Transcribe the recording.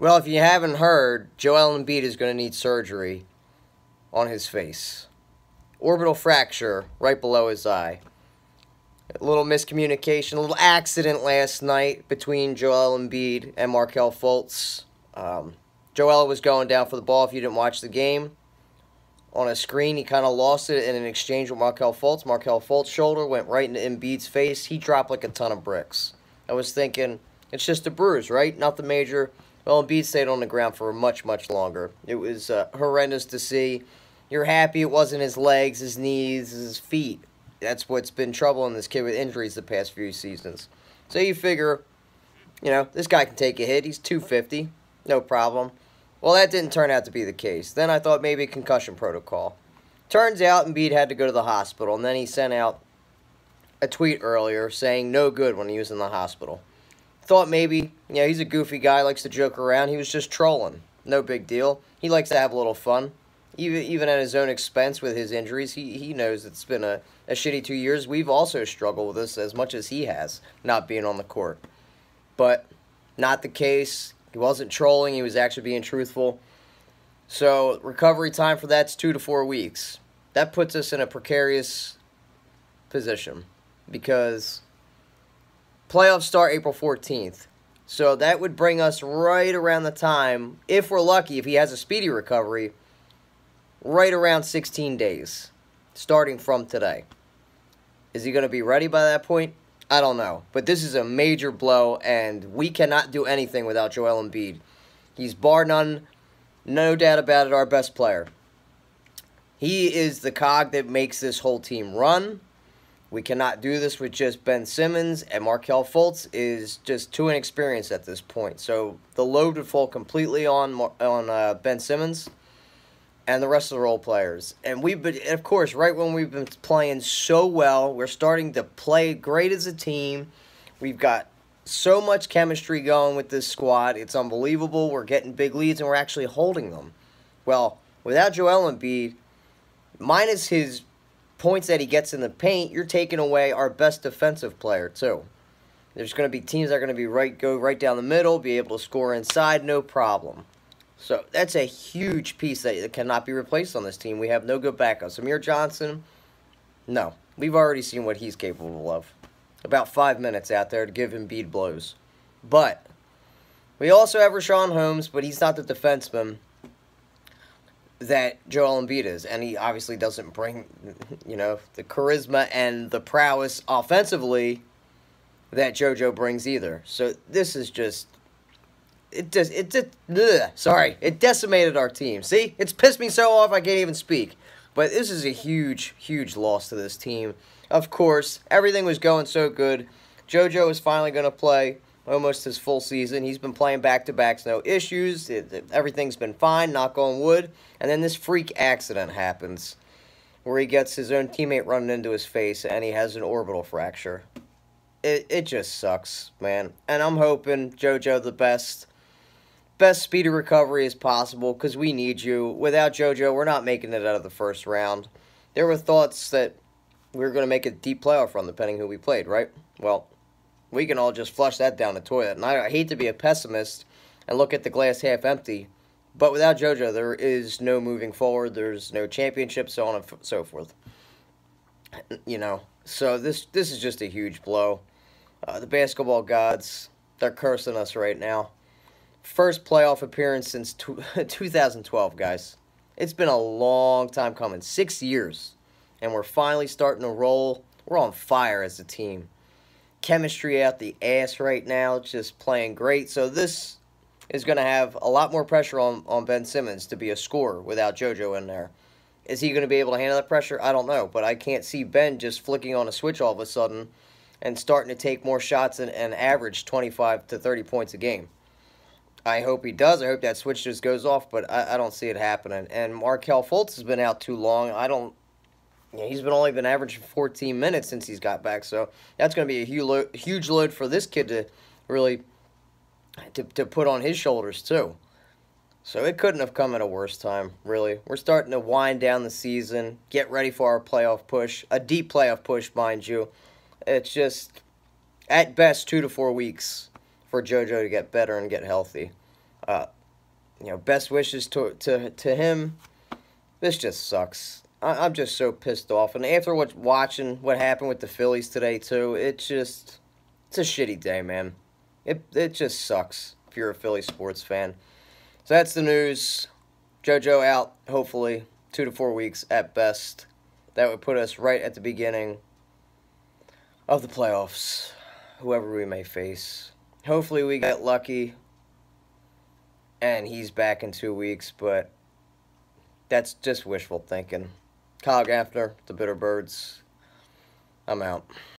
Well, if you haven't heard, Joel Embiid is going to need surgery on his face. Orbital fracture right below his eye. A little miscommunication, a little accident last night between Joel Embiid and Markelle Fultz. Joel was going down for the ball if you didn't watch the game. On a screen, he kind of lost it in an exchange with Markelle Fultz. Markelle Fultz' shoulder went right into Embiid's face. He dropped like a ton of bricks. I was thinking, it's just a bruise, right? Nothing major. Well, Embiid stayed on the ground for much, much longer. It was horrendous to see. You're happy it wasn't his legs, his knees, his feet. That's what's been troubling this kid with injuries the past few seasons. So you figure, this guy can take a hit. He's 250, no problem. Well, that didn't turn out to be the case. Then I thought maybe concussion protocol. Turns out Embiid had to go to the hospital, and then he sent out a tweet earlier saying no good when he was in the hospital. Thought maybe, he's a goofy guy, likes to joke around. He was just trolling. No big deal. He likes to have a little fun. Even at his own expense with his injuries, he knows it's been a shitty 2 years. We've also struggled with this as much as he has, not being on the court. But not the case. He wasn't trolling. He was actually being truthful. So recovery time for that's 2 to 4 weeks. That puts us in a precarious position because playoffs start April 14th. So that would bring us right around the time, if we're lucky, if he has a speedy recovery, right around 16 days, starting from today. Is he going to be ready by that point? I don't know. But this is a major blow, and we cannot do anything without Joel Embiid. He's bar none, no doubt about it, our best player. He is the cog that makes this whole team run. We cannot do this with just Ben Simmons, and Markelle Fultz is just too inexperienced at this point. So the load would fall completely on Ben Simmons and the rest of the role players. And we've been, of course, right when we've been playing so well, we're starting to play great as a team. We've got so much chemistry going with this squad. It's unbelievable. We're getting big leads, and we're actually holding them. Well, without Joel Embiid, minus his points that he gets in the paint, you're taking away our best defensive player, too. There's going to be teams that are going to be go right down the middle, be able to score inside, no problem. So that's a huge piece that cannot be replaced on this team. We have no good backup. Amir Johnson, no. We've already seen what he's capable of. About 5 minutes out there to give Embiid blows. But we also have Rashawn Holmes, but he's not the defenseman that Joel Embiid is. And he obviously doesn't bring, the charisma and the prowess offensively that JoJo brings either. So this is just... It decimated our team. See? It's pissed me so off I can't even speak. But this is a huge, huge loss to this team. Of course, everything was going so good. JoJo is finally going to play almost his full season. He's been playing back-to-backs, no issues. Everything's been fine, knock on wood. And then this freak accident happens where he gets his own teammate running into his face and he has an orbital fracture. It just sucks, man. And I'm hoping JoJo the best speedy recovery as possible because we need you. Without JoJo, we're not making it out of the first round. There were thoughts that we were going to make a deep playoff run depending who we played, right? Well, we can all just flush that down the toilet. And I hate to be a pessimist and look at the glass half empty, but without JoJo, there is no moving forward. There's no championship, so on and so forth. So this is just a huge blow. The basketball gods, they're cursing us right now. First playoff appearance since 2012, guys. It's been a long time coming. 6 years. And we're finally starting to roll. We're on fire as a team. Chemistry out the ass right now. Just playing great. So this is going to have a lot more pressure on Ben Simmons to be a scorer without JoJo in there. Is he going to be able to handle that pressure? I don't know. But I can't see Ben just flicking on a switch all of a sudden and starting to take more shots and average 25 to 30 points a game. I hope he does. I hope that switch just goes off, but I don't see it happening. And Markelle Fultz has been out too long. He's only been averaging 14 minutes since he's got back, so that's going to be a huge load for this kid to really to put on his shoulders too. So it couldn't have come at a worse time, really. We're starting to wind down the season, get ready for our playoff push, a deep playoff push, mind you. It's just, at best, 2 to 4 weeks for JoJo to get better and get healthy. Best wishes to him. This just sucks. I'm just so pissed off. And after watching what happened with the Phillies today, too, it's a shitty day, man. It just sucks if you're a Philly sports fan. So that's the news. JoJo out, hopefully, 2 to 4 weeks at best. That would put us right at the beginning of the playoffs, whoever we may face. Hopefully we get lucky and he's back in 2 weeks, but that's just wishful thinking. Kyle Gaffner, the Bitterbirds. I'm out.